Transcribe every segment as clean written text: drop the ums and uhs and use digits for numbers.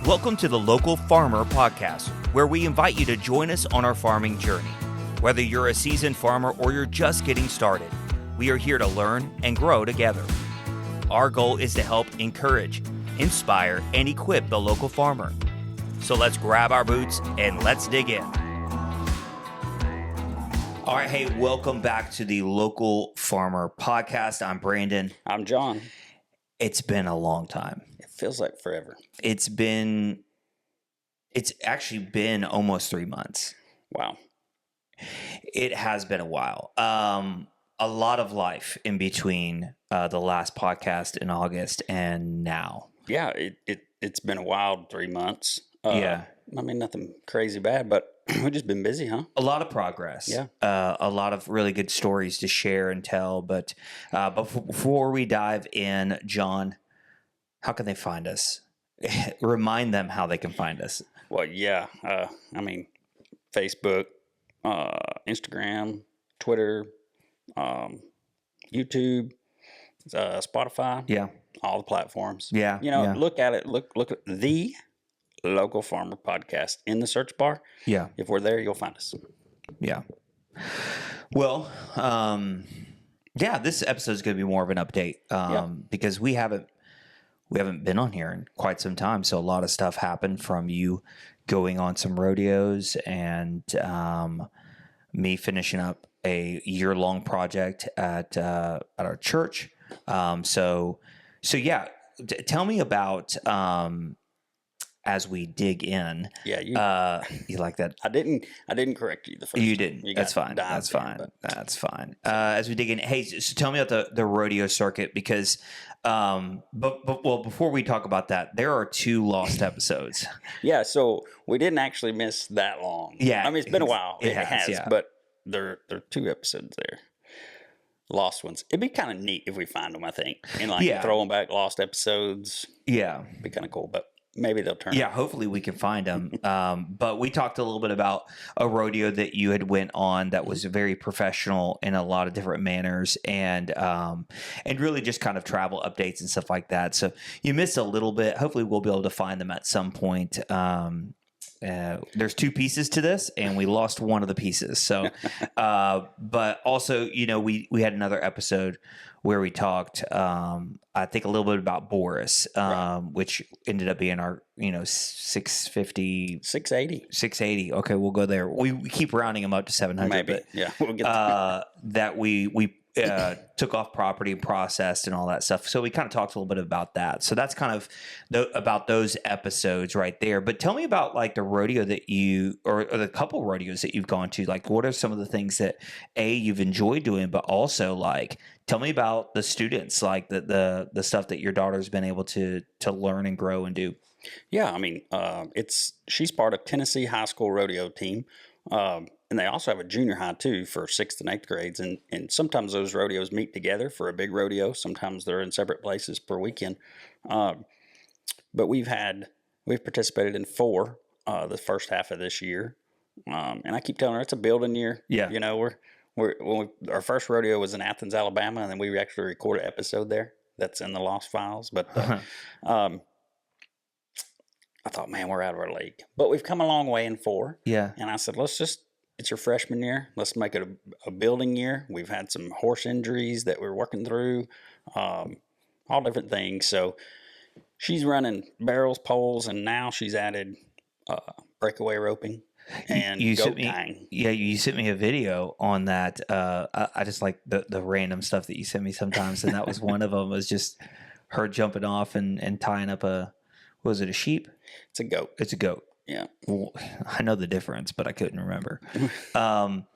Welcome to the Local Farmer Podcast, where we invite you to join us on our farming journey. Whether you're a seasoned farmer or you're just getting started, we are here to learn and grow together. Our goal is to help encourage, inspire, and equip the local farmer. So let's grab our boots and let's dig in. All right, hey, welcome back to the Local Farmer Podcast. I'm Brandon. I'm John. It's been a long time. It feels like forever. It's actually been almost 3 months. Wow. It has been a while. A lot of life in between the last podcast in August and now. Yeah, it's been a wild 3 months. Yeah. I mean, nothing crazy bad, but we've just been busy, huh? A lot of progress. Yeah. A lot of really good stories to share and tell. But before we dive in, John, how can they find us? Remind them how they can find us. Well, yeah. I mean, Facebook, Instagram, Twitter, YouTube, Spotify. Yeah. All the platforms. Yeah. Look at it. Look at the Local Farmer Podcast in the search bar. Yeah. If we're there, you'll find us. Yeah. Well, this episode is going to be more of an update because we haven't been on here in quite some time. So a lot of stuff happened from you going on some rodeos and me finishing up a year-long project at our church. So tell me about as we dig in. Yeah, you like that? I didn't correct you the first time. You didn't. That's fine. That's fine. As we dig in, hey, so tell me about the rodeo circuit because, before we talk about that, there are 2 lost episodes. Yeah, so we didn't actually miss that long. Yeah, I mean it's been a while. It has, yeah. But there are 2 episodes there. Lost ones. It'd be kind of neat if we find them. I think and throw them back. Lost episodes. Yeah, it'd be kind of cool, but. Maybe they'll turn. Yeah, hopefully we can find them. But we talked a little bit about a rodeo that you had went on that was very professional in a lot of different manners, and really just kind of travel updates and stuff like that. So you missed a little bit. Hopefully we'll be able to find them at some point. There's 2 pieces to this, and we lost one of the pieces. So, but also, we had another episode where we talked, I think a little bit about Boris, right. Which ended up being our, 680. Okay, we'll go there. We keep rounding them up to 700. Maybe. But, yeah, we'll get there. That we took off property and processed and all that stuff. So we kind of talked a little bit about that. So that's kind of about those episodes right there. But tell me about like the rodeo that or the couple rodeos that you've gone to. Like, what are some of the things that you've enjoyed doing, but also like, tell me about the students, like the stuff that your daughter's been able to learn and grow and do. Yeah, I mean, she's part of Tennessee high school rodeo team. And they also have a junior high, too, for 6th and 8th grades. And sometimes those rodeos meet together for a big rodeo. Sometimes they're in separate places per weekend. But we've participated in 4 the first half of this year. And I keep telling her it's a building year. Yeah. Our first rodeo was in Athens, Alabama, and then we actually recorded an episode there that's in the Lost Files. But I thought, man, we're out of our league. But we've come a long way in 4. Yeah. And I said, it's your freshman year. Let's make it a building year. We've had some horse injuries that we're working through, all different things. So she's running barrels, poles, and now she's added breakaway roping and goat tying. Yeah, you sent me a video on that. I just like the random stuff that you send me sometimes, and that was one of them. Was just her jumping off and tying up was it a sheep? It's a goat. It's a goat. Yeah. Well, I know the difference, but I couldn't remember. But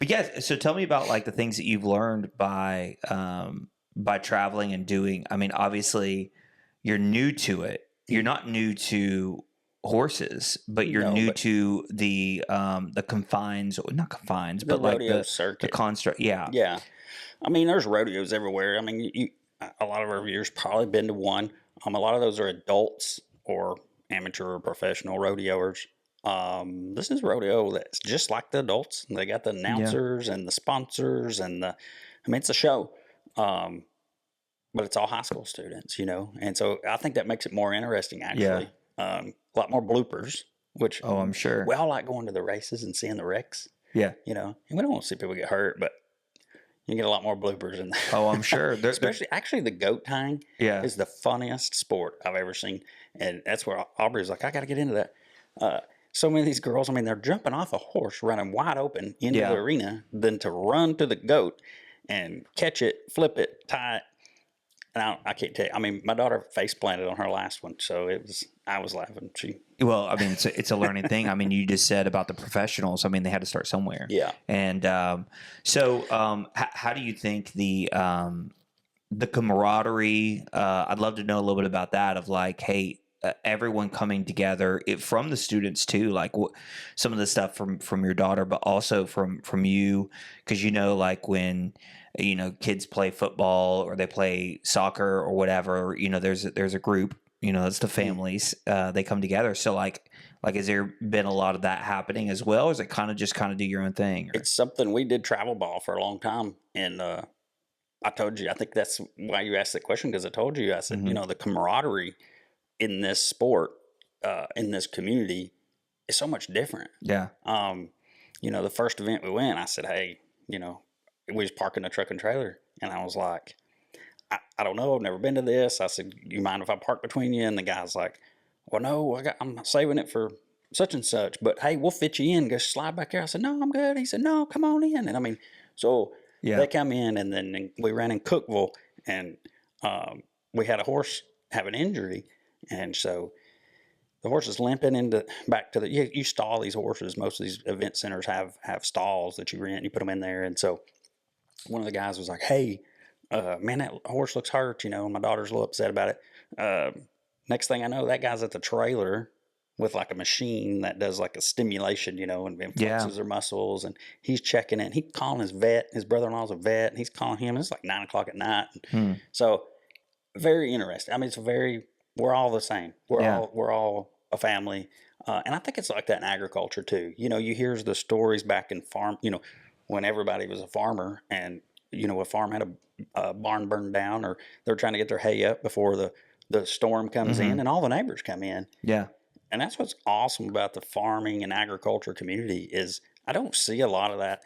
yeah, so tell me about like the things that you've learned by traveling and doing. I mean, obviously you're new to it. You're not new to horses, but you're new to the confines, or not confines, but like the circuit, the construct. Yeah. Yeah. I mean, there's rodeos everywhere. I mean, a lot of our viewers probably been to one. A lot of those are adults or amateur or professional rodeoers. This is rodeo that's just like the adults. They got the announcers and the sponsors and it's a show. But it's all high school students, and so I think that makes it more interesting, actually. a lot more bloopers, which Oh, I'm sure. we all like going to the races and seeing the wrecks, Yeah. and we don't want to see people get hurt, but you get a lot more bloopers in there. Oh, I'm sure. Especially, actually, the goat tying Yeah. is the funniest sport I've ever seen. And that's where Aubrey's like, I got to get into that. So many of these girls, I mean, they're jumping off a horse, running wide open into Yeah. the arena, then to run to the goat and catch it, flip it, tie it. And I can't tell you. I mean, my daughter face planted on her last one, so I was laughing. Well, I mean, it's a learning thing. I mean, you just said about the professionals. I mean, they had to start somewhere. Yeah. And how do you think the camaraderie? I'd love to know a little bit about that. Of like, hey, everyone coming together from the students too. Like some of the stuff from your daughter, but also from you, because like when kids play football or they play soccer or whatever. There's a group. That's the families. They come together. So like, has there been a lot of that happening as well? Or is it kind of do your own thing? Or? It's something we did travel ball for a long time. And I told you, I think that's why you asked that question, because I told you, I said, Mm-hmm. the camaraderie in this sport, in this community is so much different. Yeah. The first event we went, I said, hey, we was parking a truck and trailer. And I was like, I don't know. I've never been to this. I said, you mind if I park between you? And the guy's like, well, no, I'm saving it for such and such, but hey, we'll fit you in. Go slide back here. I said, no, I'm good. He said, no, come on in. And I mean, so they come in, and then we ran in Cookeville, and we had a horse have an injury. And so the horse is limping back to you stall these horses. Most of these event centers have stalls that you rent. You put them in there. And so one of the guys was like, hey, man, that horse looks hurt, and my daughter's a little upset about it. Next thing I know, that guy's at the trailer with like a machine that does like a stimulation, and flexes their muscles, and he's checking it. He's calling his vet. His brother-in-law's a vet, and he's calling him. It's like 9:00 at night. So very interesting. I mean, we're all the same. We're all a family. And I think it's like that in agriculture too. You hear the stories back in farm, when everybody was a farmer, and, a farm had a barn burned down, or they're trying to get their hay up before the storm comes in, and all the neighbors come in. Yeah. And that's what's awesome about the farming and agriculture community is I don't see a lot of that.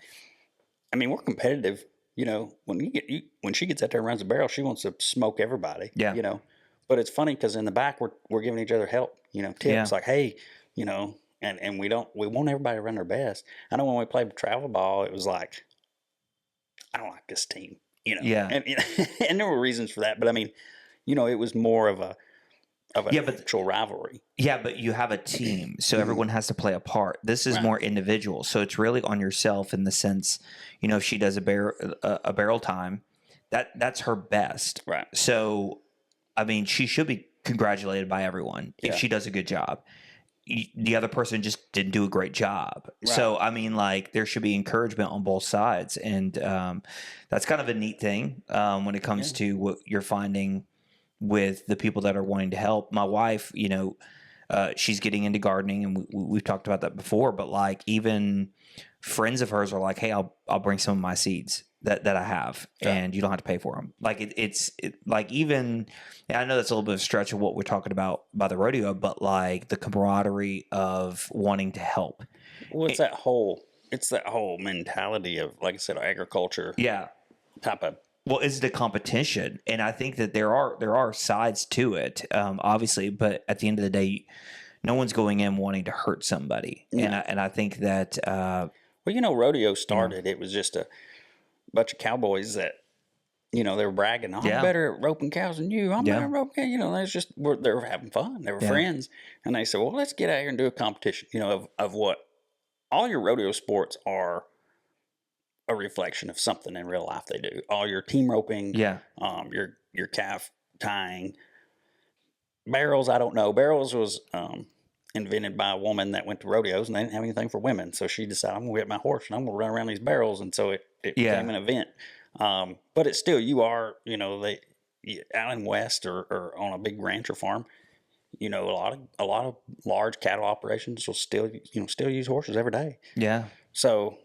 I mean, we're competitive. When she gets out there and runs a barrel, she wants to smoke everybody. Yeah. But it's funny because in the back we're giving each other help. Tips like, hey, and we want everybody to run their best. I know when we played travel ball, it was like, I don't like this team. Yeah. And there were reasons for that, but I mean, it was more of an actual rivalry. Yeah, but you have a team, so everyone has to play a part. This is more individual, so it's really on yourself in the sense, if she does a barrel time, that's her best. Right. So, I mean, she should be congratulated by everyone if she does a good job. The other person just didn't do a great job. Right. So, I mean, like, there should be encouragement on both sides, and that's kind of a neat thing when it comes to what you're finding with the people that are wanting to help. My wife, she's getting into gardening, and we've talked about that before, but like even friends of hers are like, hey, I'll bring some of my seeds that I have, and you don't have to pay for them. Like it's like, even, I know that's a little bit of a stretch of what we're talking about by the rodeo, but like the camaraderie of wanting to help. Well, it's that whole mentality of, like I said, agriculture. Yeah. Type of. Well, it's the competition, and I think that there are sides to it, obviously. But at the end of the day, no one's going in wanting to hurt somebody, and I think that. Rodeo started. It was just a bunch of cowboys that, they were bragging. I'm better at roping cows than you. I'm better at roping. They were having fun. They were friends, and they said, "Well, let's get out here and do a competition." Of what all your rodeo sports are. A reflection of something in real life they do. All your team roping, your calf tying, barrels. I don't know. Barrels was invented by a woman that went to rodeos, and they didn't have anything for women, so she decided, I'm gonna get my horse and I'm gonna run around these barrels, and so it became an event. But it's still, you are, out in West or on a big ranch or farm, a lot of large cattle operations will still use horses every day. Yeah. So.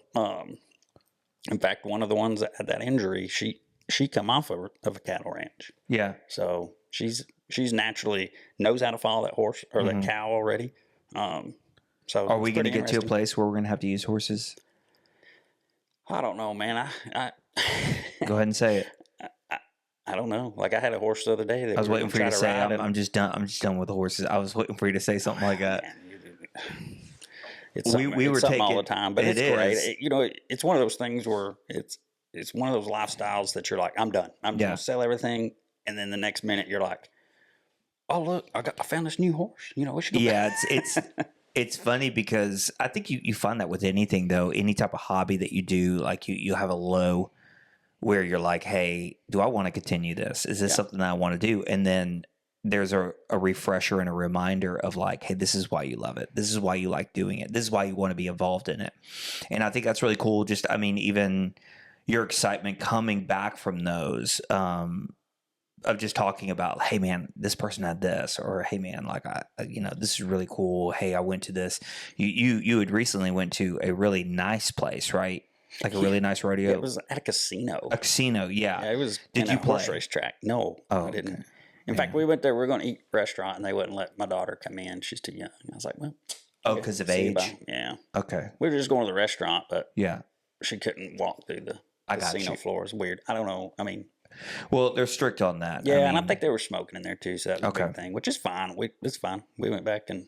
In fact, one of the ones that had that injury, she come off of a cattle ranch. Yeah. So she's she's naturally knows how to follow that horse or that cow already. So Are we going to pretty get to a interesting. place where we're going to have to use horses? I don't know, man. Go ahead and say it. I don't know. Like I had a horse the other day that I was we were waiting gonna for you try to say ride, I'm just done. I'm just done with the horses. I was waiting for you to say something like that. Man, it's something, We were it's something all taking the time, but it it's great. is. You know, it's one of those things where it's one of those lifestyles that you're like, I'm done. I'm just Yeah. gonna sell everything, and then the next minute you're like, oh look, I found this new horse. You know, we should go. Yeah, it's funny because I think you find that with anything though, any type of hobby that you do, like you have a low where you're like, hey, do I want to continue this? Is this something that I want to do? And then there's a refresher and a reminder of like, hey, this is why you love it. This is why you like doing it. This is why you want to be involved in it. And I think that's really cool. Just, I mean, even your excitement coming back from those, of just talking about, hey man, this person had this, or hey man, like this is really cool. Hey, I went to this. You had recently went to a really nice place, right? Like a really nice rodeo. It was at a casino. A casino, yeah. Yeah, it was. Did in you a horse play? racetrack? No, I didn't. Okay. In fact, we went there. We were going to eat restaurant, and they wouldn't let my daughter come in. She's too young. I was like, well, okay, because of see you, age. bye. Yeah. Okay. We were just going to the restaurant, but Yeah. she couldn't walk through the I got casino you. floor. It's weird. I don't know. I mean, Well, they're strict on that. yeah, and I think they were smoking in there too, so that was Okay. a big thing, which is fine. It's fine. We went back and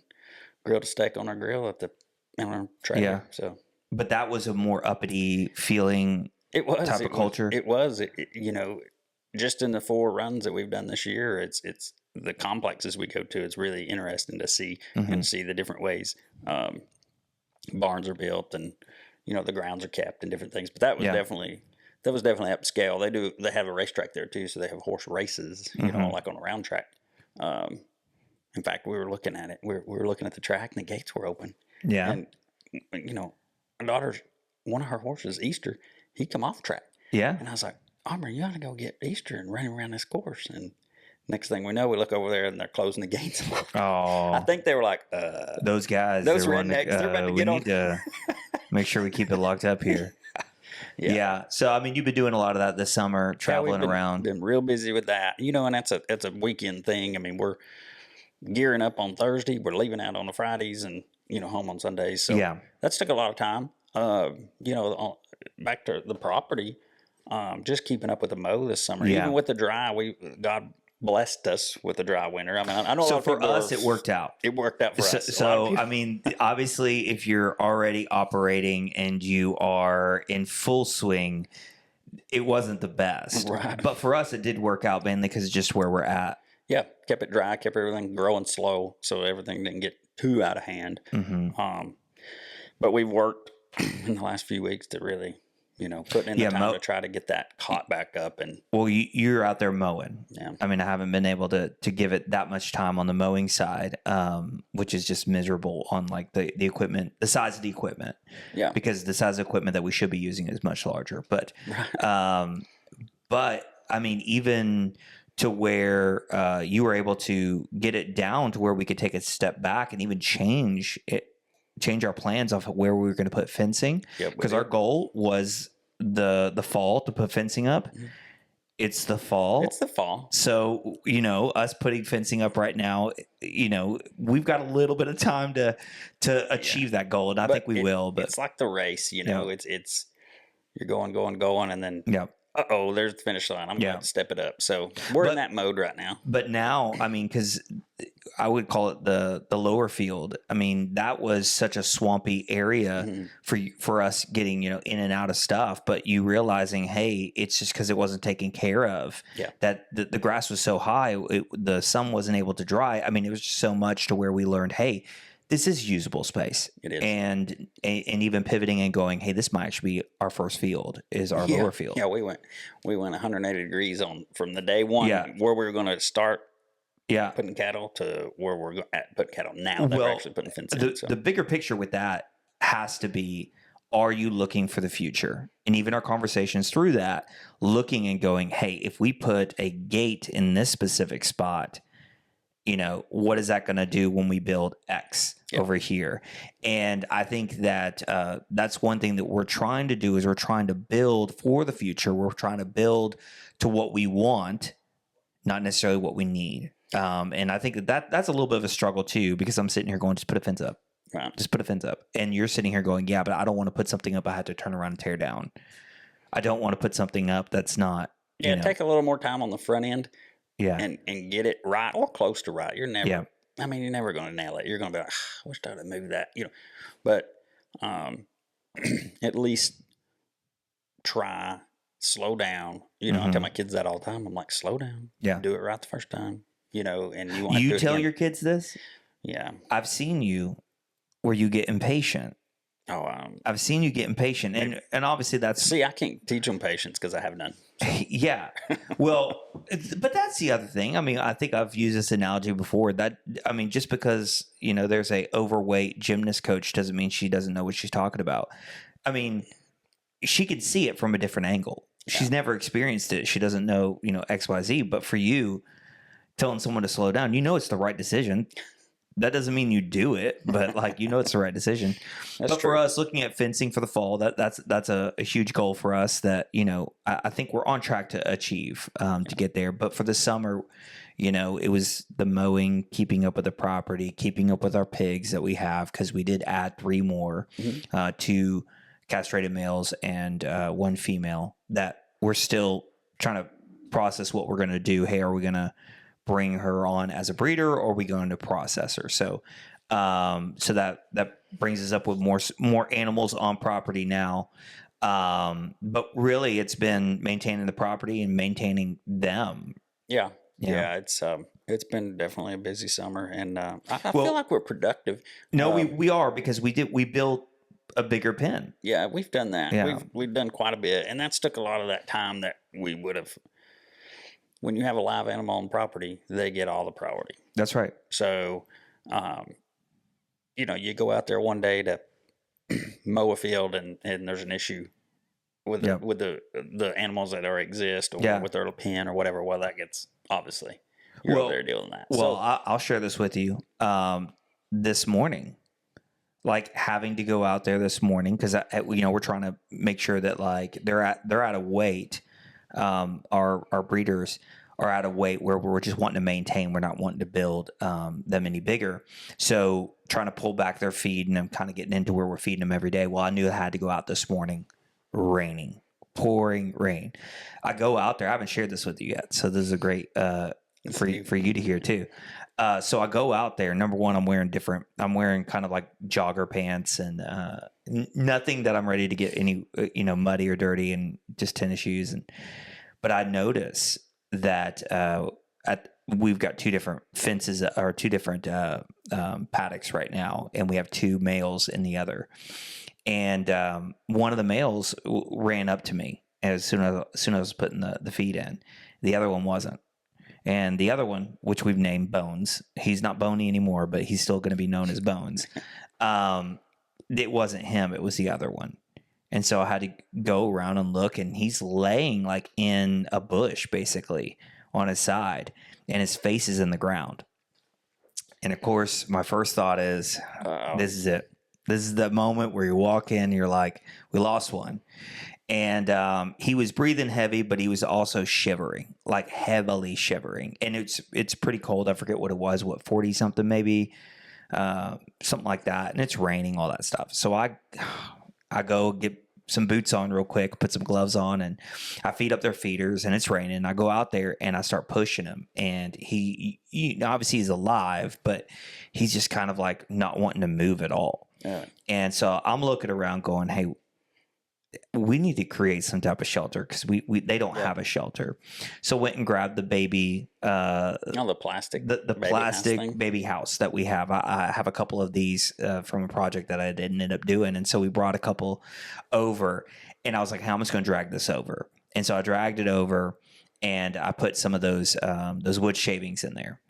grilled a steak on our grill at in our trailer. Yeah. So, but that was a more uppity feeling. it was Type of culture. It was. You know, just in the 4 runs that we've done this year, it's the complexes we go to. It's really interesting to see and see the different ways barns are built, and you know the grounds are kept and different things. But that was definitely upscale. They have a racetrack there too, so they have horse races. You know, like on a round track. In fact, we were looking at it. We were looking at the track, and the gates were open. Yeah. And you know, my daughter's one of her horses, Easter. He come off track. Yeah. And I was like, Armour, you ought to go get Easter and run around this course. And next thing we know, we look over there and they're closing the gates. Oh. I think they were like, those guys. those they're wanting rednecks, they're about to we get on. need to make sure we keep it locked up here. Yeah. So I mean, you've been doing a lot of that this summer, traveling around. Been real busy with that, you know, and that's a weekend thing. I mean, we're gearing up on Thursday. We're leaving out on the Fridays and you know home on Sundays. So that's took a lot of time. You know, back to the property. Just keeping up with the mow this summer. Yeah. Even with the dry, God blessed us with a dry winter. I mean, I know. So for us, it worked out. It worked out for us. So I mean, obviously, if you're already operating and you are in full swing, it wasn't the best. Right. But for us, it did work out mainly because it's just where we're at. Yeah, kept it dry, kept everything growing slow, so everything didn't get too out of hand. But we've worked in the last few weeks to really, you know, putting in the time to try to get that caught back up. And well, you're out there mowing. Yeah. I mean, I haven't been able to give it that much time on the mowing side, which is just miserable on like the equipment, the size of the equipment. Yeah. Because the size of equipment that we should be using is much larger. But, but I mean, even to where you were able to get it down to where we could take a step back and even change our plans off of where we were going to put fencing. Because our goal was the fall to put fencing up. It's the fall. It's the fall. So, you know, us putting fencing up right now, you know, we've got a little bit of time to achieve that goal. And I think we will. But it's like the race, you know, it's you're going, and then there's the finish line. I'm going to step it up. So we're in that mode right now. But now, I mean, because I would call it the lower field. I mean, that was such a swampy area for us getting, you know, in and out of stuff. But you realizing, hey, it's just because it wasn't taken care of. Yeah. That the grass was so high, the sun wasn't able to dry. I mean, it was just so much to where we learned, hey, this is usable space. It is. And even pivoting and going, hey, this might actually be our first field, is our lower field. Yeah, we went 180 degrees from the day one where we were going to start putting cattle to where we're putting cattle now that we're actually putting fence in. The bigger picture with that has to be, are you looking for the future? And even our conversations through that, looking and going, hey, if we put a gate in this specific spot, you know, what is that going to do when we build X over here? And I think that that's one thing that we're trying to do is we're trying to build for the future. We're trying to build to what we want, not necessarily what we need. And I think that's a little bit of a struggle too, because I'm sitting here going, just put a fence up. Right. Just put a fence up. And you're sitting here going, yeah, but I don't want to put something up I have to turn around and tear down. I don't want to put something up that's not, Yeah, take a little more time on the front end. Yeah. And get it right or close to right. You're never. Yeah. I mean, you're never going to nail it. You're going to be like, I wish I would have moved that. But at least try, slow down. I tell my kids that all the time. I'm like, slow down. Yeah. Do it right the first time. And you want you to tell your kids this? Yeah. I've seen you where you get impatient. Oh, I've seen you get impatient, and obviously that's. See, I can't teach them patience because I have none. So. Yeah, well, but that's the other thing. I mean, I think I've used this analogy before. Just because there's a overweight gymnast coach doesn't mean she doesn't know what she's talking about. I mean, she could see it from a different angle. Yeah. She's never experienced it. She doesn't know XYZ. But for you, telling someone to slow down, it's the right decision. That doesn't mean you do it, but it's the right decision. But true. For us, looking at fencing for the fall, that's a huge goal for us that, I think we're on track to achieve to get there. But for the summer, it was the mowing, keeping up with the property, keeping up with our pigs that we have, because we did add 3 more, 2 castrated males and 1 female that we're still trying to process what we're going to do. Hey, are we going to bring her on as a breeder, or are we going to process her? So that brings us up with more animals on property now. But really it's been maintaining the property and maintaining them. Yeah. It's been definitely a busy summer, and I feel like we're productive. No, we are, because we built a bigger pen. Yeah, we've done that. Yeah. We've done quite a bit, and that's took a lot of that time that we would have. When you have a live animal on property, they get all the priority. That's right. So, you go out there one day to mow a field, and there's an issue with the animals that exist, or with their pen or whatever. Well, that gets, obviously, you're over there dealing with that. Well, I'll share this with you. This morning, having to go out there this morning, because we're trying to make sure that they're at a weight. Our breeders are at a weight where we're just wanting to maintain. We're not wanting to build them any bigger. So trying to pull back their feed, and I'm kind of getting into where we're feeding them every day. Well, I knew I had to go out this morning. Raining, pouring rain. I go out there. I haven't shared this with you yet, so this is a great for you to hear too. So I go out there. Number one, I'm wearing kind of like jogger pants, and nothing that I'm ready to get any muddy or dirty, and just tennis shoes. But I notice that we've got 2 different fences, or 2 different paddocks right now, and we have 2 males in the other. And one of the males ran up to me as soon as I was putting the feed in. The other one wasn't. And the other one, which we've named Bones, he's not Boney anymore, but he's still going to be known as Bones. It wasn't him. It was the other one. And so I had to go around and look, and he's laying in a bush, basically, on his side, and his face is in the ground. And of course, my first thought is, this is it. This is the moment where you walk in, you're like, we lost one. And he was breathing heavy, but he was also shivering, heavily shivering. And it's pretty cold. I forget what it was, 40 something maybe, something like that. And it's raining, all that stuff. So I go get some boots on real quick, put some gloves on, and I feed up their feeders, and it's raining. I go out there and I start pushing him, and he obviously he's alive, but he's just kind of not wanting to move at all. Yeah. And so I'm looking around going, hey, we need to create some type of shelter, because they don't have a shelter. So went and grabbed the baby, the plastic, the plastic baby house that we have. I have a couple of these from a project that I didn't end up doing, and so we brought a couple over, and I was like, "How am I going to drag this over?" And so I dragged it over, and I put some of those wood shavings in there.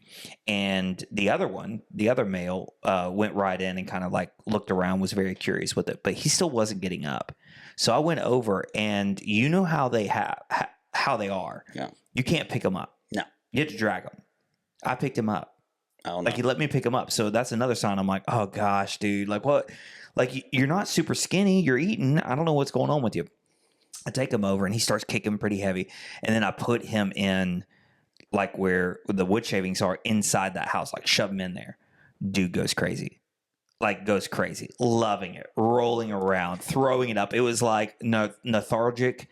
And the other male, went right in and kind of looked around, was very curious with it, but he still wasn't getting up. So I went over, and how they how they are. Yeah. You can't pick them up. No. You have to drag them. I picked him up. Oh, no. He let me pick him up. So that's another sign. I'm like, oh gosh, dude, what? You're not super skinny. You're eating. I don't know what's going on with you. I take him over, and he starts kicking pretty heavy. And then I put him in like where the wood shavings are inside that house, like shove them in there. Dude goes crazy. Like goes crazy, loving it, rolling around, throwing it up. It was like lethargic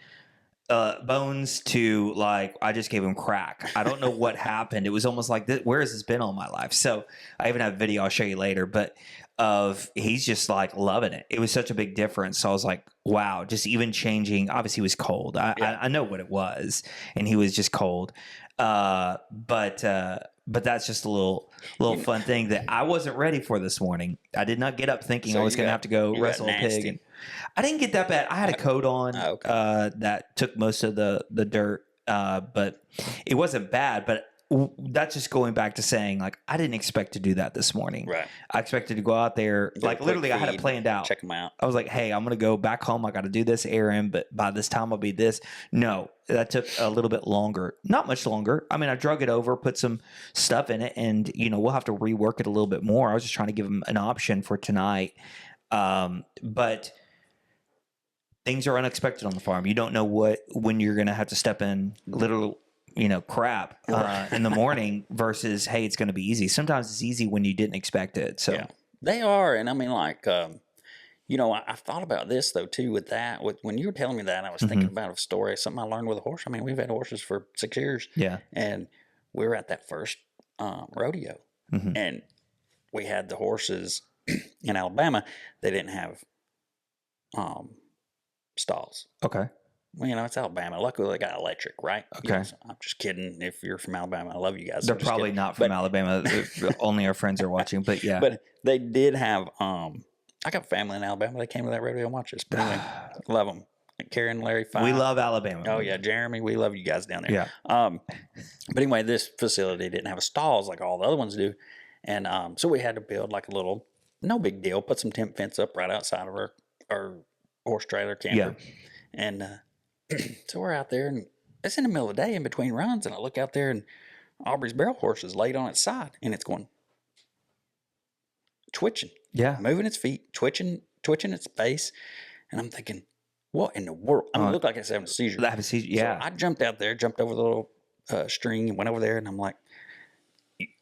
bones to like, I just gave him crack. I don't know what happened. It was almost like, where has this been all my life? So I even have a video I'll show you later, but he's just like loving it. It was such a big difference. So I was like, wow, just even changing. Obviously, he was cold. I know what it was, and he was just cold. But that's just a little fun thing that I wasn't ready for this morning. I did not get up thinking I was going to have to go wrestle a pig. I didn't get that bad. I had a coat on that took most of the dirt, but it wasn't bad. But that's just going back to saying, like, I didn't expect to do that this morning. Right. I expected to go out there. Like, literally, I had it planned out. Check them out. I was like, hey, I'm going to go back home. I got to do this errand, but by this time I'll be this. No, that took a little bit longer. Not much longer. I mean, I drug it over, put some stuff in it, and, we'll have to rework it a little bit more. I was just trying to give him an option for tonight. But things are unexpected on the farm. You don't know when you're going to have to step in little, crap in the morning versus, hey, it's going to be easy. Sometimes it's easy when you didn't expect it. So they are. And I mean, like, I've thought about this though, too, with that, when you were telling me that, I was thinking about a story, something I learned with a horse. I mean, we've had horses for 6 years. Yeah. And we were at that first rodeo and we had the horses in Alabama. They didn't have stalls. Okay. Well, it's Alabama. Luckily, they got electric, right? Okay. So I'm just kidding. If you're from Alabama, I love you guys. They're probably not from Alabama. Only our friends are watching, but yeah. But they did have, I got family in Alabama. They came to that rodeo and watched us. But anyway, love them. Karen, Larry, Fine. We love Alabama. Oh, yeah. Jeremy, we love you guys down there. Yeah. But anyway, this facility didn't have a stalls like all the other ones do. And so we had to build like a little, no big deal, put some tent fence up right outside of our horse trailer camper. Yeah. And so we're out there, and it's in the middle of the day in between runs, and I look out there, and Aubrey's barrel horse is laid on its side, and it's going twitching. Yeah. Moving its feet, twitching its face. And I'm thinking, what in the world? I mean, it looked like it's having a seizure. Having a seizure, yeah. So I jumped out there, jumped over the little string, and went over there, and I'm like,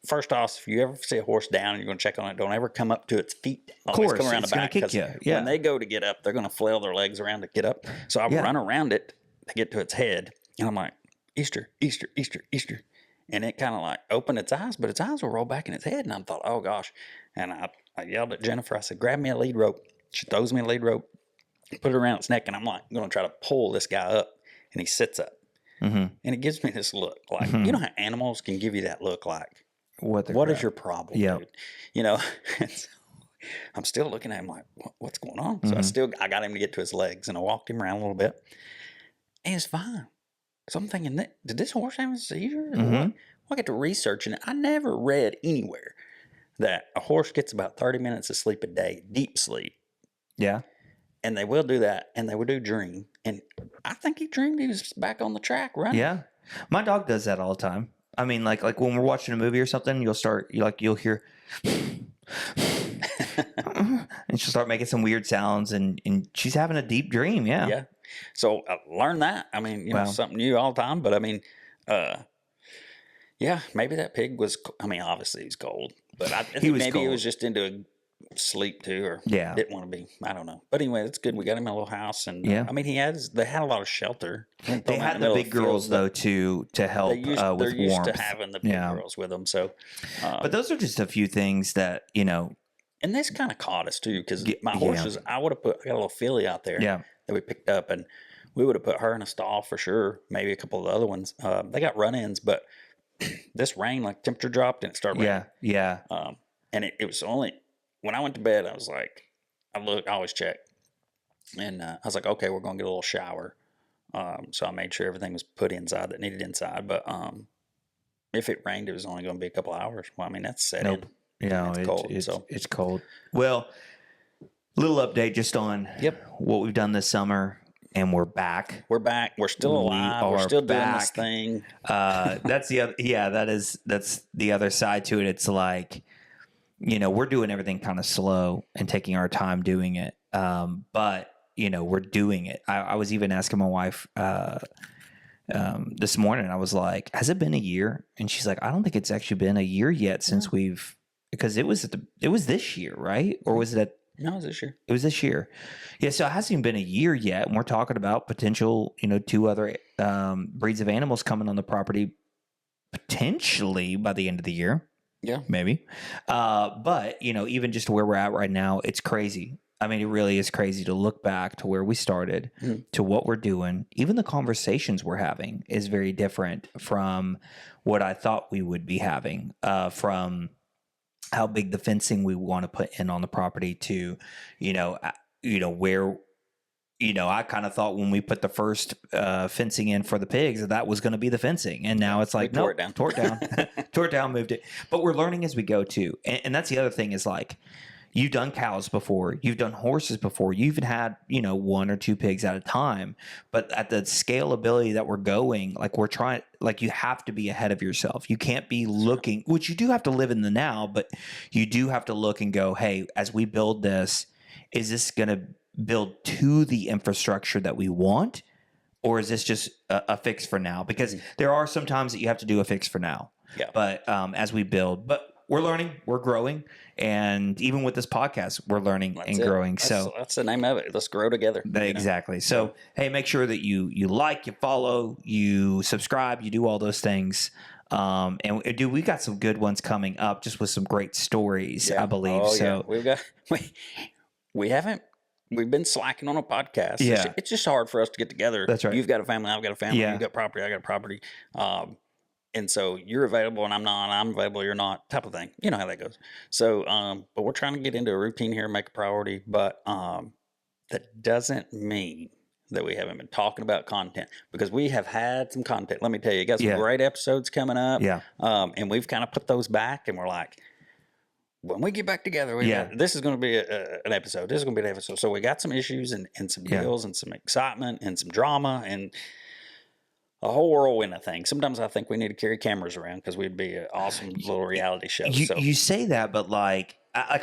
first off, if you ever see a horse down and you're going to check on it, don't ever come up to its feet. Always come around the back. Kick you. Yeah. When they go to get up, they're going to flail their legs around to get up. So I run around it to get to its head. And I'm like, Easter, Easter, Easter, Easter. And it kind of like opened its eyes, but its eyes will roll back in its head. And I thought, oh gosh. And I yelled at Jennifer. I said, grab me a lead rope. She throws me a lead rope, put it around its neck. And I'm like, I'm going to try to pull this guy up. And he sits up. And it gives me this look like, you know how animals can give you that look like, what is your problem, dude? So I'm still looking at him like, what's going on? So I got him to get to his legs, and I walked him around a little bit, and it's fine. So I'm thinking, did this horse have a seizure? Well, I get to researching it. I never read anywhere that a horse gets about 30 minutes of sleep a day, deep sleep. Yeah. And they will do that, and they will do dream. And I think he dreamed he was back on the track running. Yeah. My dog does that all the time. I mean, like when we're watching a movie or something, you'll hear, and she'll start making some weird sounds, and she's having a deep dream. Yeah. Yeah. So I learned that. I mean, something new all the time, but I mean, yeah, maybe that pig was, obviously he's cold, but I think maybe he was just into a sleep too, or didn't want to be. I don't know. But anyway, it's good. We got him in a little house, and I mean, they had a lot of shelter. They had the big girls though to help with warmth. They're used to having the big girls with them. So, but those are just a few things that And this kind of caught us too, because my horses, I got a little filly out there that we picked up, and we would have put her in a stall for sure. Maybe a couple of the other ones. They got run-ins, but this rain, like temperature dropped and it started raining. Yeah. And it was only. When I went to bed, I was like, I always check. And I was like, okay, we're going to get a little shower. So I made sure everything was put inside that needed inside. But if it rained, it was only going to be a couple hours. Well, I mean, that's set in. It's cold. It's cold. Well, little update just on what we've done this summer. And we're back. We're back. We're still alive. We're still doing this thing. That's the other side to it. It's like, we're doing everything kind of slow and taking our time doing it. But we're doing it. I was even asking my wife, this morning. I was like, has it been a year? And she's like, I don't think it's actually been a year yet since because it was this year, right? Or was it No, it was this year. It was this year. Yeah, so it hasn't even been a year yet, and we're talking about potential, 2 other breeds of animals coming on the property potentially by the end of the year. Yeah. Maybe. But, even just where we're at right now, it's crazy. I mean, it really is crazy to look back to where we started, to what we're doing. Even the conversations we're having is very different from what I thought we would be having, from how big the fencing we want to put in on the property to, where, I kind of thought when we put the first fencing in for the pigs that was going to be the fencing. And now it's like, no, tore it down, tore it down, moved it. But we're learning as we go too. And that's the other thing is like, you've done cows before, you've done horses before, you even had, 1 or 2 pigs at a time. But at the scalability that we're going, like we're trying, like you have to be ahead of yourself. You can't be looking, which you do have to live in the now, but you do have to look and go, hey, as we build this, is this going to build to the infrastructure that we want? Or is this just a fix for now? Because there are some times that you have to do a fix for now. Yeah. But as we build, but we're learning, we're growing. And even with this podcast, we're learning and growing. So that's the name of it. Let's grow together. Exactly. So, hey, make sure that you like, you follow, you subscribe, you do all those things. And dude, we got some good ones coming up just with some great stories, I believe. We've been slacking on a podcast. Yeah. It's just hard for us to get together. That's right. You've got a family, I've got a family. Yeah. You've got property, I got a property. And so you're available and I'm not, I'm available, you're not, type of thing. You know how that goes. So, but we're trying to get into a routine here, make a priority, but that doesn't mean that we haven't been talking about content, because we have had some content. Let me tell you, got some great episodes coming up. Yeah. And we've kind of put those back and we're like, when we get back together, this is going to be an episode. This is going to be an episode. So we got some issues and some deals and some excitement and some drama and a whole whirlwind of things. Sometimes I think we need to carry cameras around because we'd be an awesome little reality show. You say that, but I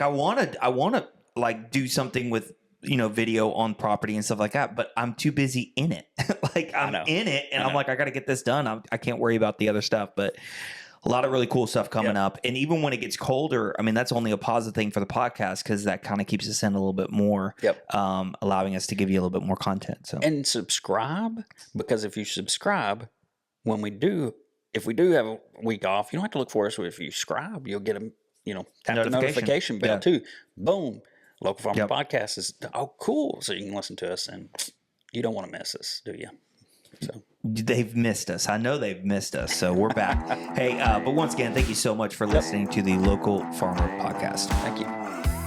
want to like do something with, video on property and stuff like that, but I'm too busy in it. I'm in it and I'm like, I got to get this done. I can't worry about the other stuff, but a lot of really cool stuff coming up. And even when it gets colder, I mean, that's only a positive thing for the podcast because that kind of keeps us in a little bit more, allowing us to give you a little bit more content. So and subscribe, because if you subscribe, if we do have a week off, you don't have to look for us. If you subscribe, you'll get tap the notification bell too. Boom. Local Farmer Podcast is cool. So you can listen to us, and you don't want to miss us, do you? So they've missed us. I know they've missed us. So we're back. Hey, but once again, thank you so much for listening to the Local Farmer Podcast. Thank you.